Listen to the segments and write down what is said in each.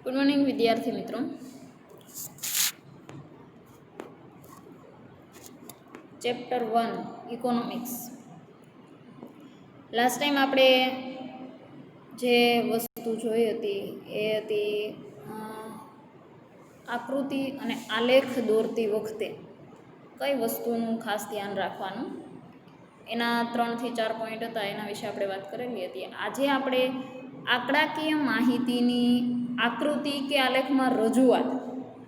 Good morning વિદ્યાર્થી મિત્રો. Chapter 1 economics. Last time આપણે જે વસ્તુ જોઈ હતી એ હતી આકૃતિ અને આલેખ દોરતી વખતે કઈ વસ્તુનું ખાસ ધ્યાન રાખવાનું, એના 3 થી 4 પોઈન્ટ હતા, એના વિશે આપણે વાત કરેલી હતી. આજે આપણે આંકડાકીય માહિતીની આકૃતિ કે આલેખમાં રજૂઆત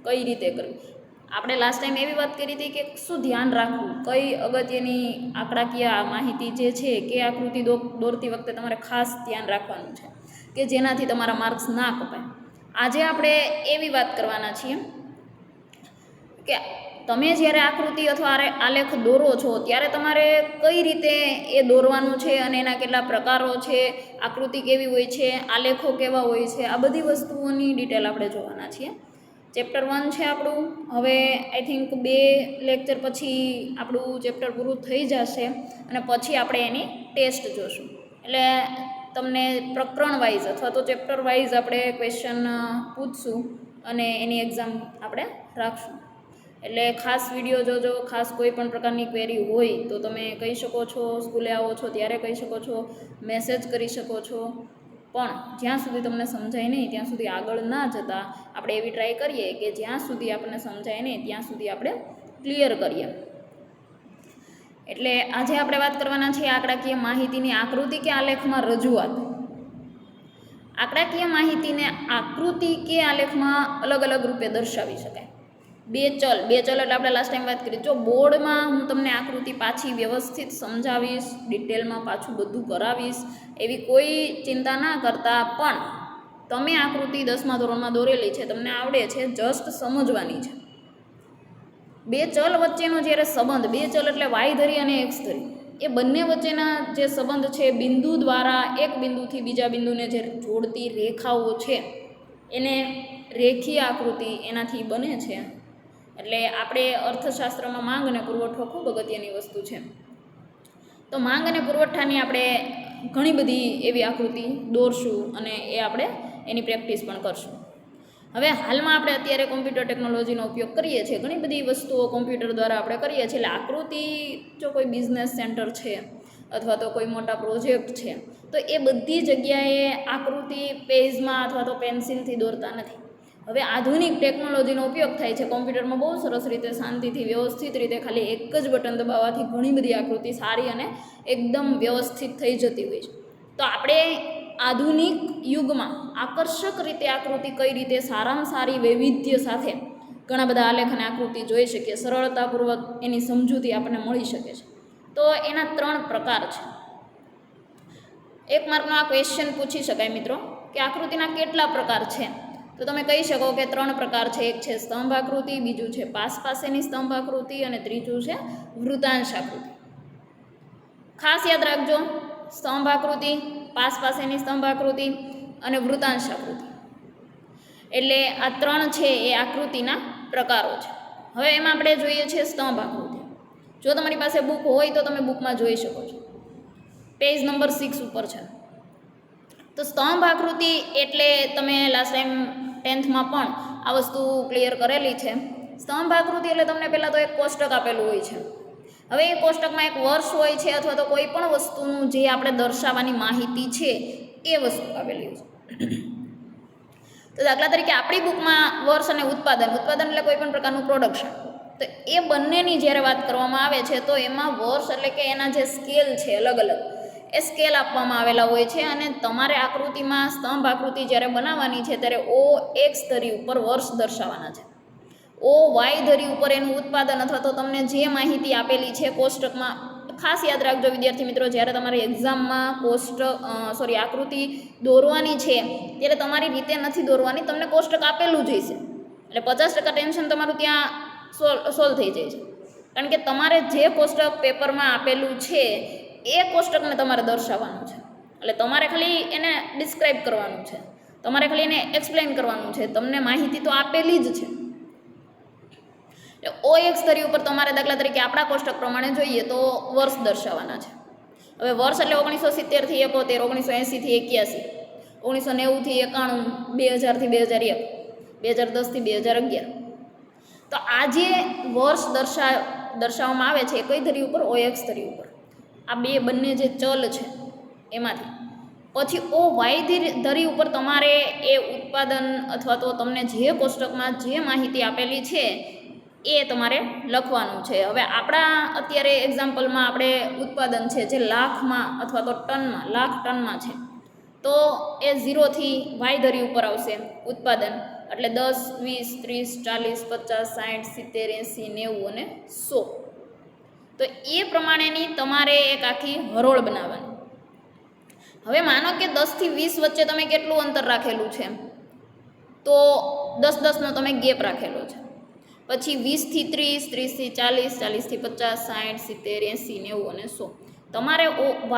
કઈ રીતે કરવી. આપણે લાસ્ટ ટાઈમ એવી વાત કરી હતી કે શું ધ્યાન રાખવું, કઈ અગત્યની આંકડાકીય માહિતી જે છે કે આકૃતિ દોરતી વખતે તમારે ખાસ ધ્યાન રાખવાનું છે કે જેનાથી તમારા માર્ક્સ ના કપાય. આજે આપણે એવી વાત કરવાના છીએ કે તમે જ્યારે આકૃતિ અથવા આલેખ દોરો છો ત્યારે તમારે કઈ રીતે એ દોરવાનું છે અને એના કેટલા પ્રકારો છે, આકૃતિ કેવી હોય છે, આલેખો કેવા હોય છે, આ બધી વસ્તુઓની ડિટેલ આપણે જોવાના છીએ. ચેપ્ટર 1 છે આપણું. હવે આઈ થિંક 2 લેક્ચર પછી આપણું ચેપ્ટર પૂરું થઈ જશે અને પછી આપણે એની ટેસ્ટ જોશું. એટલે તમને પ્રકરણ વાઇઝ અથવા તો ચેપ્ટર વાઇઝ આપણે ક્વેશ્ચન પૂછશું અને એની એક્ઝામ આપણે રાખશું. એટલે ખાસ વિડીયો જોજો. ખાસ કોઈ પણ પ્રકારની ક્વેરી હોય તો તમે કહી શકો છો, સ્કૂલે આવો છો ત્યારે કહી શકો છો, મેસેજ કરી શકો છો. પણ જ્યાં સુધી તમને સમજાય નહીં ત્યાં સુધી આગળ ના જતાં આપણે એવી ટ્રાય કરીએ કે જ્યાં સુધી આપણને સમજાય નહીં ત્યાં સુધી આપણે ક્લિયર કરીએ. એટલે આજે આપણે વાત કરવાના છીએ આંકડાકીય માહિતીની આકૃતિ કે આલેખમાં રજૂઆત. આંકડાકીય માહિતીને આકૃતિ કે આલેખમાં અલગ અલગ રૂપે દર્શાવી શકાય. બે ચલ એટલે આપણે લાસ્ટ ટાઈમ વાત કરી. જો બોર્ડમાં હું તમને આકૃતિ પાછી વ્યવસ્થિત સમજાવીશ, ડિટેલમાં પાછું બધું કરાવીશ, એવી કોઈ ચિંતા ના કરતા, પણ તમે આકૃતિ 10મા ધોરણમાં દોરેલી છે, તમને આવડે છે, જસ્ટ સમજવાની છે. બે ચલ વચ્ચેનો જ્યારે સંબંધ, બે ચલ એટલે વાય ધરી અને એક્સ ધરી, એ બંને વચ્ચેના જે સંબંધ છે, બિંદુ દ્વારા એક બિંદુથી બીજા બિંદુને જે જોડતી રેખાઓ છે એને રેખીય આકૃતિ એનાથી બને છે. એટલે આપણે અર્થશાસ્ત્રમાં માંગ અને પુરવઠો ખૂબ અગત્યની વસ્તુ છે. તો માંગ અને પુરવઠાની આપણે ઘણી બધી એવી આકૃતિ દોરશું અને એ આપણે એની પ્રેક્ટિસ પણ કરશું. હવે હાલમાં આપણે અત્યારે કોમ્પ્યુટર ટેકનોલોજીનો ઉપયોગ કરીએ છીએ, ઘણી બધી વસ્તુઓ કોમ્પ્યુટર દ્વારા આપણે કરીએ છીએ. એટલે આકૃતિ, જો કોઈ બિઝનેસ સેન્ટર છે અથવા તો કોઈ મોટા પ્રોજેક્ટ છે તો એ બધી જગ્યાએ આકૃતિ પેજમાં અથવા તો પેન્સિલથી દોરતા નથી. હવે આધુનિક ટેકનોલોજીનો ઉપયોગ થાય છે. કોમ્પ્યુટરમાં બહુ સરસ રીતે, શાંતિથી, વ્યવસ્થિત રીતે ખાલી એક જ બટન દબાવવાથી ઘણી બધી આકૃતિ સારી અને એકદમ વ્યવસ્થિત થઈ જતી હોય છે. તો આપણે આધુનિક યુગમાં આકર્ષક રીતે આકૃતિ કઈ રીતે સારામાં સારી વૈવિધ્ય સાથે ઘણા બધા આલેખ અને આકૃતિ જોઈ શકીએ, સરળતાપૂર્વક એની સમજૂતી આપણને મળી શકે છે. તો એના 3 પ્રકાર છે. 1 માર્કનો આ ક્વેશ્ચન પૂછી શકાય મિત્રો કે આકૃતિના કેટલા પ્રકાર છે? તો તમે કહી શકો કે 3 પ્રકાર છે. એક છે સ્તંભ આકૃતિ, બીજું છે પાસેની સ્તંભ આકૃતિ અને ત્રીજું છે વૃતાંશ આકૃતિ. ખાસ યાદ રાખજો, સ્તંભ આકૃતિ, પાસેની સ્તંભ આકૃતિ અને વૃતાંશ આકૃતિ. એટલે આ 3 છે એ આકૃતિના પ્રકારો છે. હવે એમાં આપણે જોઈએ છીએ સ્તંભ આકૃતિ. જો તમારી પાસે બુક હોય તો તમે બુકમાં જોઈ શકો છો, પેજ નંબર 6 ઉપર છે. તો સ્તંભ આકૃતિ એટલે તમે લાસ્ટ ટાઈમ 10થમાં પણ આ વસ્તુ ક્લિયર કરેલી છે. સ્તંભ આકૃતિ એટલે તમને પહેલાં તો એક કોષ્ટક આપેલું હોય છે. હવે એ કોષ્ટકમાં એક વર્ષ હોય છે અથવા તો કોઈ પણ વસ્તુનું જે આપણે દર્શાવવાની માહિતી છે એ વસ્તુ આપેલી હોય છે. તો દાખલા તરીકે આપણી બુકમાં વર્ષ અને ઉત્પાદન એટલે કોઈ પણ પ્રકારનું પ્રોડક્શન, તો એ બંનેની જ્યારે વાત કરવામાં આવે છે તો એમાં વર્ષ એટલે કે એના જે સ્કેલ છે અલગ અલગ, એ સ્કેલ આપવામાં આવેલા હોય છે. અને તમારે આકૃતિમાં સ્તંભ આકૃતિ જ્યારે બનાવવાની છે ત્યારે OX ધરી ઉપર વર્ષ દર્શાવવાના છે, OY ધરી ઉપર એનું ઉત્પાદન અથવા તો તમને જે માહિતી આપેલી છે કોષ્ટકમાં. ખાસ યાદ રાખજો વિદ્યાર્થી મિત્રો, જ્યારે તમારી એક્ઝામમાં આકૃતિ દોરવાની છે ત્યારે તમારી રીતે નથી દોરવાની, તમને કોષ્ટક આપેલું જ હશે. એટલે 50% ટેન્શન તમારું ત્યાં સોલ્વ થઈ જાય છે. કારણ કે તમારે જે કોષ્ટક પેપરમાં આપેલું છે એ કોષ્ટકને તમારે દર્શાવવાનું છે. એટલે તમારે ખાલી એને ડિસ્ક્રાઇબ કરવાનું છે, તમારે ખાલી એને એક્સપ્લેન કરવાનું છે. તમને માહિતી તો આપેલી જ છે. એટલે OX ધરી ઉપર તમારે દાખલા તરીકે આપણા કોષ્ટક પ્રમાણે જોઈએ તો વર્ષ દર્શાવવાના છે. હવે વર્ષ એટલે 1970 થી 71, 1980 થી 81, 1990થી 91, 2000થી 2001, 2010થી 2011. તો આ જે વર્ષ દર્શાવવામાં આવે છે એ કઈ ધરી ઉપર? OX ધરી ઉપર. આ બંને જે ચલ છે એમાંથી પછી OY ધરી ઉપર તમારે એ ઉત્પાદન અથવા તો તમને જે કોષ્ટકમાં જે માહિતી આપેલી છે એ તમારે લખવાનું છે. હવે આપણા અત્યારે એક્ઝામ્પલમાં આપણે ઉત્પાદન છે જે લાખમાં અથવા તો ટનમાં, લાખ ટનમાં છે, તો એ 0થી Y ધરી ઉપર આવશે ઉત્પાદન, એટલે 10, 20, 30, 40, 50, 60, 70, 80, 90 અને 100. તો એ પ્રમાણેની તમારે એક આખી હરોળ બનાવવાની. હવે માનો કે 10થી 20 વચ્ચે તમે કેટલું અંતર રાખેલું છે? તો 10-10નો તમે ગેપ રાખેલો છે. પછી 20થી 30, 30થી 40, 40થી 50, 60, 70, 80, 90 અને 100. તમારે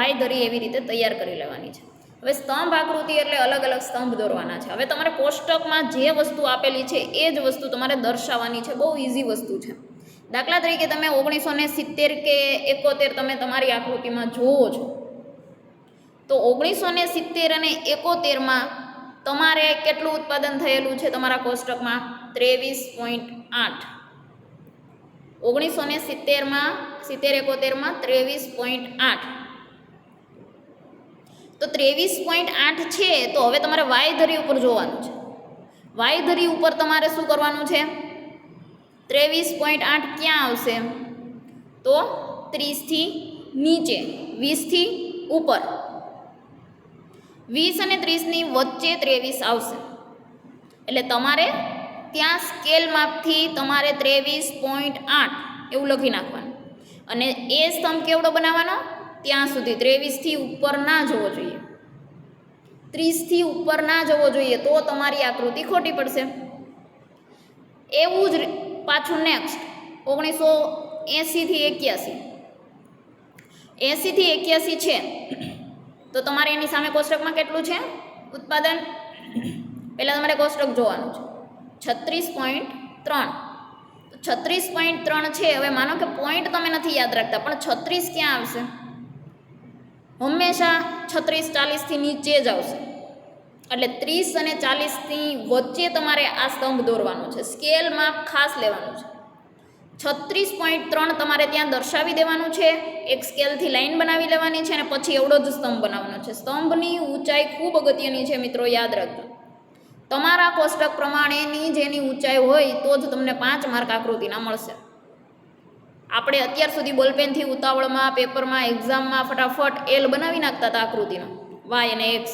Y ધરી એવી રીતે તૈયાર કરી લેવાની છે. હવે સ્તંભ આકૃતિ એટલે અલગ અલગ સ્તંભ દોરવાના છે. હવે તમારે કોષ્ટકમાં જે વસ્તુ આપેલી છે એ જ વસ્તુ તમારે દર્શાવવાની છે. બહુ ઇઝી વસ્તુ છે. દાખલા તરીકે તમે 1970 કે 71 તમે તમારી આકૃતિમાં જોવો છો, તો 1970 અને 71માં તમારે કેટલું ઉત્પાદન થયેલું છે તમારા કોષ્ટકમાં? 23.8. 1970માં 71માં 23.8. તો 23.8 છે. તો હવે તમારે Y ધરી ઉપર જોવાનું છે. Y ધરી ઉપર તમારે શું કરવાનું છે? 23.8 ક્યાં આવશે? તો 30થી નીચે, 20થી ઉપર. 20 અને 30ની વચ્ચે 23 આવશે. એટલે તમારે ત્યાં સ્કેલ માપથી તમારે 23.8 એવું લખી નાખવાનું. અને એ સ્તંભ કેવડો બનાવવાનો? ત્યાં સુધી 23થી ઉપર ના જવો જોઈએ, 30થી ઉપર ના જવો જોઈએ, તો તમારી આકૃતિ ખોટી પડશે. એવું જ પાછું નેક્સ્ટ 1980થી 81, 80થી 81 છે, તો તમારે એની સામે કોષ્ટકમાં કેટલું છે ઉત્પાદન? પહેલાં તમારે કોષ્ટક જોવાનું છે. 36.3. તો 36.3 છે. હવે માનો કે પોઈન્ટ તમે નથી યાદ રાખતા, પણ 36 ક્યાં આવશે? હંમેશા 36, 40થી નીચે જ આવશે. એટલે 30 અને 40ની વચ્ચે તમારે આ સ્તંભ દોરવાનો છે. સ્કેલ માપ ખાસ લેવાનું છે. 36.3 તમારે ત્યાં દર્શાવી દેવાનું છે. એક સ્કેલથી લાઈન બનાવી લેવાની છે અને પછી એવડો જ સ્તંભ બનાવવાનો છે. સ્તંભની ઊંચાઈ ખૂબ અગત્યની છે મિત્રો, યાદ રાખજો. તમારા કોષ્ટક પ્રમાણેની જેની ઊંચાઈ હોય તો જ તમને 5 માર્ક આકૃતિના મળશે. આપણે અત્યાર સુધી બોલપેનથી ઉતાવળમાં પેપરમાં એક્ઝામમાં ફટાફટ L બનાવી નાખતા હતા આકૃતિનો, Y અને X,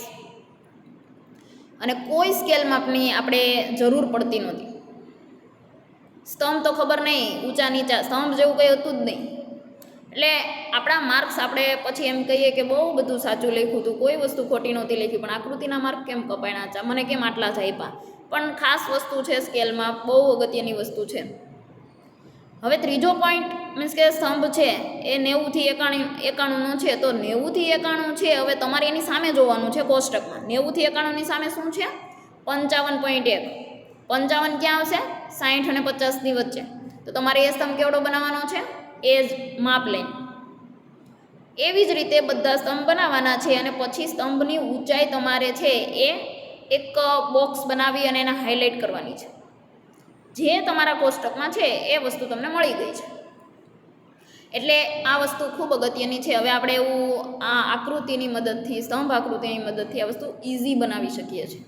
અને કોઈ સ્કેલ માપની આપણે જરૂર પડતી નહોતી. સ્તંભ તો ખબર નહીં, ઊંચા નીચા સ્તંભ જેવું કંઈ હતું જ નહીં. એટલે આપણા માર્ક્સ આપણે પછી એમ કહીએ કે બહુ બધું સાચું લખ્યું હતું, કોઈ વસ્તુ ખોટી નહોતી લખી, પણ આકૃતિના માર્ક કેમ કપાયણા છે, મને કેમ આટલા જ આપ્યા? પણ ખાસ વસ્તુ છે સ્કેલમાં, બહુ અગત્યની વસ્તુ છે. હવે ત્રીજો પોઈન્ટ મીન્સ કે સ્તંભ છે એ 90થી 91નો છે. તો 90થી 91 છે. હવે તમારે એની સામે જોવાનું છે કોષ્ટકમાં. 90થી 91ની સામે શું છે? 55.1. 55 ક્યાં આવશે? 60 અને 50ની વચ્ચે. તો તમારે એ સ્તંભ કેવડો બનાવવાનો છે? એ જ માપ લઈને. એવી જ રીતે બધા સ્તંભ બનાવવાના છે. અને પછી સ્તંભની ઊંચાઈ તમારે છે એ એક બોક્સ બનાવી અને એને હાઇલાઇટ કરવાની છે. જે તમારા કોષ્ટકમાં છે એ વસ્તુ તમને મળી ગઈ છે. એટલે આ વસ્તુ ખૂબ અગત્યની છે. હવે આપણે એવું આ આકૃતિની મદદથી, સ્તંભ આકૃતિની મદદથી આ વસ્તુ ઇઝી બનાવી શકીએ છીએ.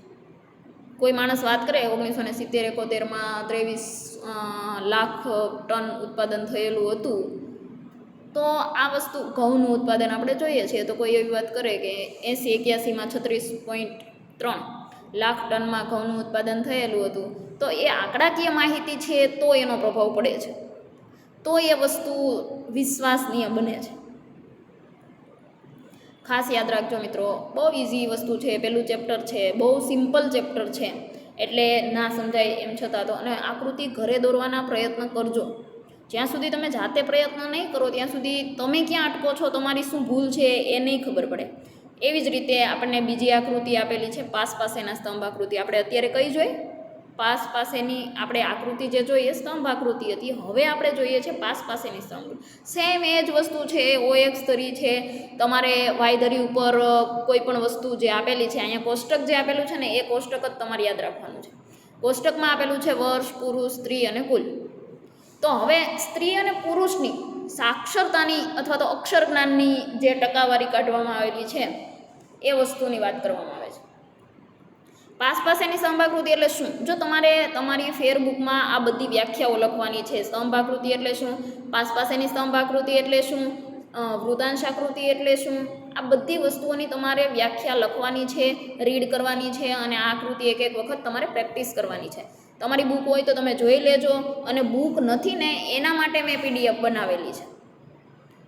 કોઈ માણસ વાત કરે 1970 71માં 23 લાખ ટન ઉત્પાદન થયેલું હતું, તો આ વસ્તુ ઘઉંનું ઉત્પાદન આપણે જોઈએ છીએ, તો કોઈ એવી વાત કરે કે 80 81માં 36.3 લાખ ટનમાં ઘઉંનું ઉત્પાદન થયેલું હતું, તો એ આંકડાકીય માહિતી છે તો એનો પ્રભાવ પડે છે, તો એ વસ્તુ વિશ્વાસનીય બને છે. ખાસ યાદ રાખજો મિત્રો, બહુ ઇઝી વસ્તુ છે. પેલું ચેપ્ટર છે, બહુ સિમ્પલ ચેપ્ટર છે, એટલે ના સમજાય એમ છતાં તો. અને આકૃતિ ઘરે દોરવાના પ્રયત્ન કરજો. જ્યાં સુધી તમે જાતે પ્રયત્ન નહીં કરો ત્યાં સુધી તમે ક્યાં અટકો છો, તમારી શું ભૂલ છે એ નહીં ખબર પડે. એવી જ રીતે આપણને બીજી આકૃતિ આપેલી છે, પાસેના સ્તંભ આકૃતિ. આપણે અત્યારે કઈ જોઈ? પાસ પાસેની આપણે આકૃતિ જે જોઈએ સ્તંભ આકૃતિ હતી, હવે આપણે જોઈએ છે પાસ પાસેની સ્તંભ. સેમ એ જ વસ્તુ છે. OX ધરી છે, તમારે વાય ધરી ઉપર કોઈ પણ વસ્તુ જે આપેલી છે, અહીંયા કોષ્ટક જે આપેલું છે ને એ કોષ્ટક જ તમારે યાદ રાખવાનું છે. કોષ્ટકમાં આપેલું છે વર્ષ, પુરુષ, સ્ત્રી અને કુલ. તો હવે સ્ત્રી અને પુરુષની સાક્ષરતાની અથવા તો અક્ષર જ્ઞાનની જે ટકાવારી કાઢવામાં આવેલી છે એ વસ્તુની વાત કરવામાં આવે છે. પાસ પાસેની સ્તંભાકૃતિ એટલે શું? જો તમારે તમારી ફેરબુકમાં આ બધી વ્યાખ્યાઓ લખવાની છે. સ્તંભાકૃતિ એટલે શું, પાસ પાસેની સ્તંભાકૃતિ એટલે શું, વૃતાંશાકૃતિ એટલે શું, આ બધી વસ્તુઓની તમારે વ્યાખ્યા લખવાની છે, રીડ કરવાની છે અને આ આકૃતિ એક એક વખત તમારે પ્રેક્ટિસ કરવાની છે. તમારી બુક હોય તો તમે જોઈ લેજો, અને બુક નથી ને એના માટે મેં PDF બનાવેલી છે.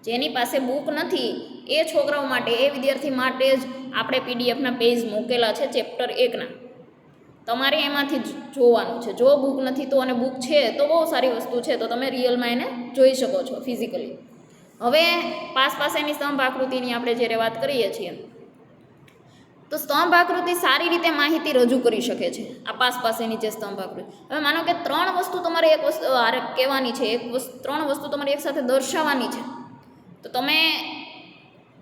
જેની પાસે બુક નથી એ છોકરાઓ માટે, એ વિદ્યાર્થી માટે જ આપણે PDFના પેજ મૂકેલા છે ચેપ્ટર 1ના. તમારે એમાંથી જ જોવાનું છે. જો બુક નથી તો, અને બુક છે તો બહુ સારી વસ્તુ છે, તો તમે રિયલમાં એને જોઈ શકો છો ફિઝિકલી. હવે પાસ પાસેની સ્તંભ આકૃતિની આપણે જ્યારે વાત કરીએ છીએ તો સ્તંભ આકૃતિ સારી રીતે માહિતી રજૂ કરી શકે છે. આ પાસ પાસેની જે સ્તંભ આકૃતિ, હવે માનો કે 3 વસ્તુ તમારે એક વસ્તુ કહેવાની છે, 3 વસ્તુ તમારે એકસાથે દર્શાવવાની છે, તો તમે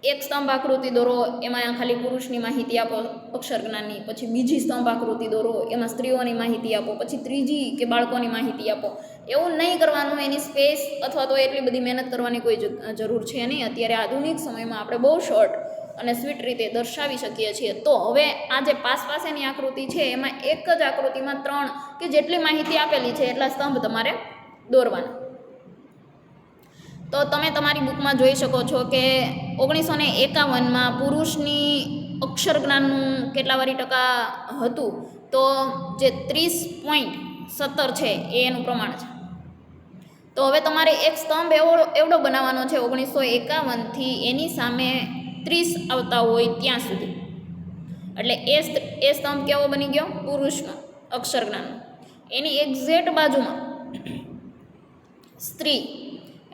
એક સ્તંભ આકૃતિ દોરો, એમાં ખાલી પુરુષની માહિતી આપો અક્ષર જ્ઞાનની, પછી બીજી સ્તંભ આકૃતિ દોરો, એમાં સ્ત્રીઓની માહિતી આપો, પછી ત્રીજી કે બાળકોની માહિતી આપો. એવું નહીં કરવાનું. એની સ્પેસ અથવા તો એટલી બધી મહેનત કરવાની કોઈ જરૂર છે નહીં. અત્યારે આધુનિક સમયમાં આપણે બહુ શોર્ટ અને સ્વીટ રીતે દર્શાવી શકીએ છીએ. તો હવે આ જે પાસ પાસેની આકૃતિ છે એમાં એક જ આકૃતિમાં 3 કે જેટલી માહિતી આપેલી છે એટલા સ્તંભ તમારે દોરવાના. તો તમે તમારી બુકમાં જોઈ શકો છો કે 1951માં પુરુષની અક્ષર જ્ઞાનનું કેટલાવારી ટકા હતું, તો જે 30.17 છે એ એનું પ્રમાણ છે. તો હવે તમારે એક સ્તંભ એવડો બનાવવાનો છે 1951થી એની સામે 30 આવતા હોય ત્યાં સુધી. એટલે એ સ્તંભ કેવો બની ગયો? પુરુષનો અક્ષર જ્ઞાનનો. એની એક્ઝેક્ટ બાજુમાં સ્ત્રી,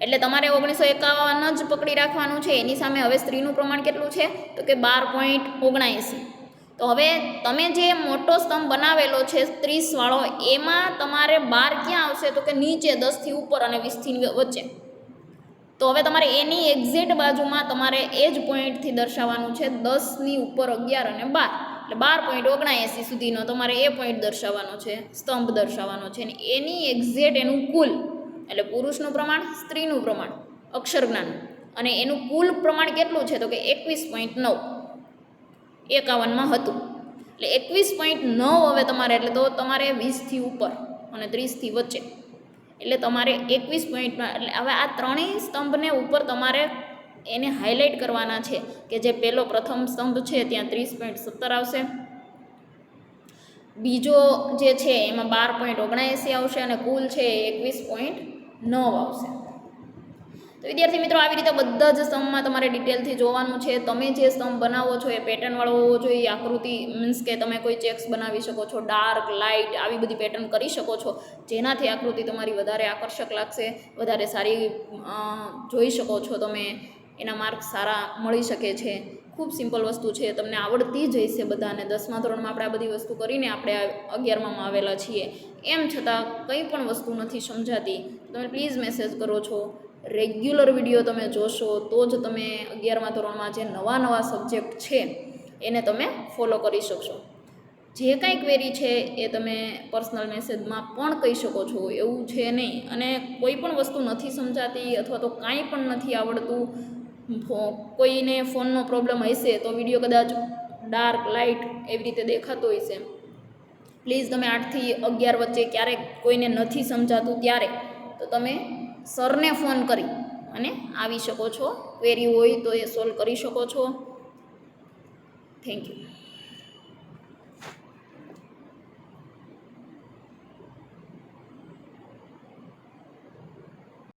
એટલે તમારે 1951 જ પકડી રાખવાનું છે. એની સામે હવે સ્ત્રીનું પ્રમાણ કેટલું છે? તો કે 12.79. તો હવે તમે જે મોટો સ્તંભ બનાવેલો છે 30 વાળો, એમાં તમારે 12 ક્યાં આવશે? તો કે નીચે 10થી ઉપર અને 20થી વચ્ચે. તો હવે તમારે એની એક્ઝેક્ટ બાજુમાં તમારે એ જ પોઈન્ટથી દર્શાવવાનું છે 10ની ઉપર 11 અને 12, એટલે 12.79 સુધીનો તમારે એ પોઈન્ટ દર્શાવવાનો છે, સ્તંભ દર્શાવવાનો છે. અને એની એક્ઝેક્ટ એનું કુલ, એટલે પુરુષનું પ્રમાણ, સ્ત્રીનું પ્રમાણ અક્ષર જ્ઞાન, અને એનું કુલ પ્રમાણ કેટલું છે? તો કે 21.9. 51માં હતું એટલે 21.9 હવે તમારે, એટલે તો તમારે 20થી ઉપર અને 30થી વચ્ચે, એટલે તમારે 21. એટલે હવે આ ત્રણેય સ્તંભને ઉપર તમારે એને હાઇલાઇટ કરવાના છે કે જે પહેલો પ્રથમ સ્તંભ છે ત્યાં 30.17 આવશે, બીજો જે છે એમાં 12.79 આવશે અને કુલ છે 21.9 આવશે. તો વિદ્યાર્થી મિત્રો, આવી રીતે બધા જ સ્તંભમાં તમારે ડિટેલથી જોવાનું છે. તમે જે સ્તંભ બનાવો છો એ પેટર્નવાળો હોવો જોઈએ. આકૃતિ મીન્સ કે તમે કોઈ ચેક્સ બનાવી શકો છો, ડાર્ક, લાઇટ, આવી બધી પેટર્ન કરી શકો છો, જેનાથી આકૃતિ તમારી વધારે આકર્ષક લાગશે, વધારે સારી જોઈ શકો છો તમે. એના માર્ક સારા મળી શકે છે. ખૂબ સિમ્પલ વસ્તુ છે, તમને આવડતી જ હશે બધાને. 10મા ધોરણમાં આપણે આ બધી વસ્તુ કરીને આપણે 11મામાં આવેલા છીએ. એમ છતાં કંઈ પણ વસ્તુ નથી સમજાતી, તમે પ્લીઝ મેસેજ કરો છો. રેગ્યુલર વિડીયો તમે જોશો તો જ તમે 11મા ધોરણમાં જે નવા સબ્જેક્ટ છે એને તમે ફોલો કરી શકશો. જે કાંઈ ક્વેરી છે એ તમે પર્સનલ મેસેજમાં પણ કહી શકો છો, એવું છે નહીં. અને કોઈ પણ વસ્તુ નથી સમજાતી અથવા તો કાંઈ પણ નથી આવડતું, કોઈને ફોનનો પ્રોબ્લેમ હશે તો વિડીયો કદાચ ડાર્ક, લાઇટ એવી રીતે દેખાતો હશે, પ્લીઝ તમે 8થી 11 વચ્ચે ક્યારેક કોઈને નથી સમજાતું ત્યારે તો તમે સરને ફોન કરી અને આવી શકો છો. ક્વેરી હોય તો એ સોલ્વ કરી શકો છો. Thank you.